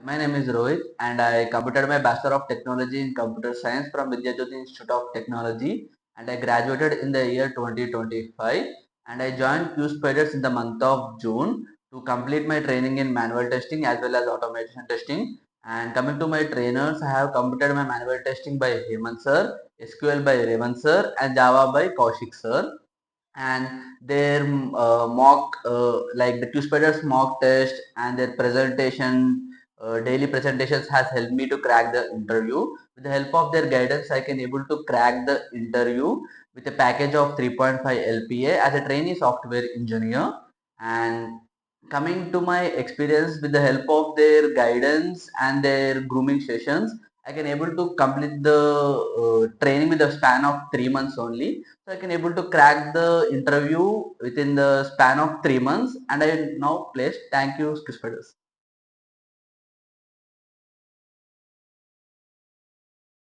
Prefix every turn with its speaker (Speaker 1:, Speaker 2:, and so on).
Speaker 1: My name is Rohit and I completed my Bachelor of Technology in Computer Science from Vidyajyoti Institute of Technology, and I graduated in the year 2025, and I joined Qspiders in the month of June to complete my training in manual testing as well as automation testing. And coming to my trainers, I have completed my manual testing by Hemant sir, SQL by Revan sir, and Java by Kaushik sir. And their mock like the Qspiders mock test and their presentation daily presentations has helped me to crack the interview. With the help of their guidance, I can able to crack the interview with a package of 3.5 LPA as a trainee software engineer. And coming to my experience, with the help of their guidance and their grooming sessions, I can able to complete the training with a span of 3 months only. So I can able to crack the interview within the span of 3 months, and I now placed. Thank you, Qspiders.